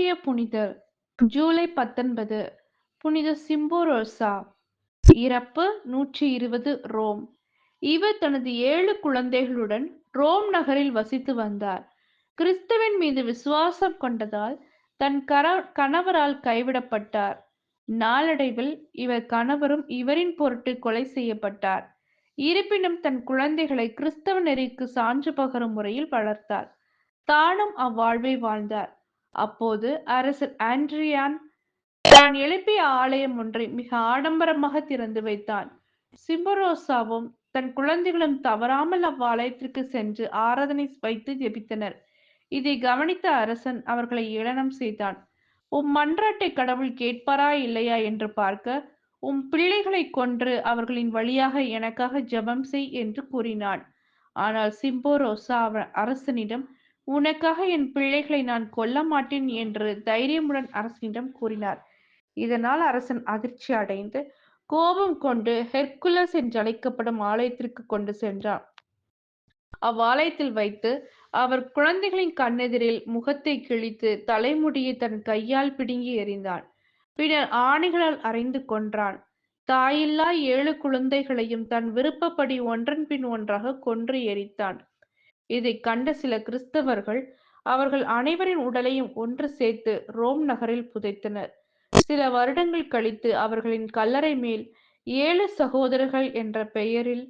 இன்றைய புனிதர் ஜூலை 19 புனித சிம்போரோசா. இறப்பு 120 ரோம். இவர் தனது 7 குழந்தைகளுடன் ரோம் நகரில் வசித்து வந்தார். கிறிஸ்துவின் மீது விசுவாசம் கொண்டதால் தன் கணவரால் கைவிடப்பட்டார். நாளடைவில் இவர் கணவரும் இவரின் பொருட்டு கொலை செய்யப்பட்டார். இருப்பினும் தன் குழந்தைகளை கிறிஸ்தவ நெறிக்கு சான்று பகரும் முறையில் வளர்த்தார். தானும் அவ்வாழ்வை வாழ்ந்தார். அப்போது அரசர் ஆண்ட்ரியான் தான் எழுப்பிய ஆலயம் ஒன்றை மிக ஆடம்பரமாக திறந்து வைத்தான். சிம்பரோசாவும் தன் குழந்தைகளும் தவறாமல் அவ்வாலயத்திற்கு சென்று ஆராதனை வைத்து ஜெபித்தனர். இதை கவனித்த அரசன் அவர்களை ஏளனம் செய்தான். உம் மன்றாட்டை கடவுள் கேட்பாரா இல்லையா என்று பார்க்க, உம் பிள்ளைகளை கொன்று அவர்களின் வழியாக எனக்காக ஜெபம் செய் என்று கூறினான். ஆனால் சிம்போரோசா அரசனிடம், உனக்காக என் பிள்ளைகளை நான் கொல்ல மாட்டேன் என்று தைரியமுடன் அரசனிடம் கூறினார். இதனால் அரசன் அதிர்ச்சி அடைந்து கோபம் கொண்டு ஹெர்குலஸ் என்றழைக்கப்படும் ஆலயத்திற்கு கொண்டு சென்றார். அவ்வாலயத்தில் வைத்து அவர் குழந்தைகளின் கண்ணெதிரில் முகத்தை கிழித்து தலைமுடியை தன் கையால் பிடுங்கி எறிந்தான். பின்னர் ஆணிகளால் அறைந்து கொன்றான். தாயில்லா 7 குழந்தைகளையும் தன் விருப்பப்படி ஒன்றன் பின் ஒன்றாக கொன்று எரித்தான். இதைக் கண்ட சில கிறிஸ்தவர்கள் அவர்கள் அனைவரின் உடலையும் ஒன்று சேர்த்து ரோம் நகரில் புதைத்தனர். சில வருடங்கள் கழித்து அவர்களின் கல்லறை மேல் 7 சகோதரர்கள் என்ற பெயரில்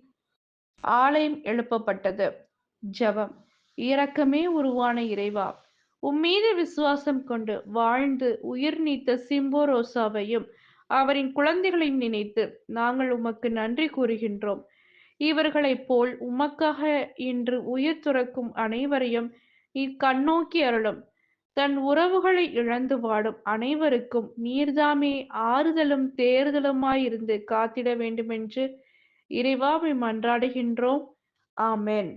ஆலயம் எழுப்பப்பட்டது. ஜெபம். இரக்கமே உருவான இறைவா, உம்மீது விசுவாசம் கொண்டு வாழ்ந்து உயிர் நீத்த சிம்போரோசாவையும் அவரின் குழந்தைகளையும் நினைத்து நாங்கள் உமக்கு நன்றி கூறுகின்றோம். இவர்களைப் போல் உமக்காக இன்று உயிர் துறக்கும் அனைவரையும் நீர் கண்ணோக்கி அருளும். தன் உறவுகளை இழந்து வாடும் அனைவருக்கும் நீர்தாமே ஆறுதலும் தேறுதலுமாயிருந்து காத்திட வேண்டுமென்று இறைவா உம்மை மன்றாடுகின்றோம். ஆமென்.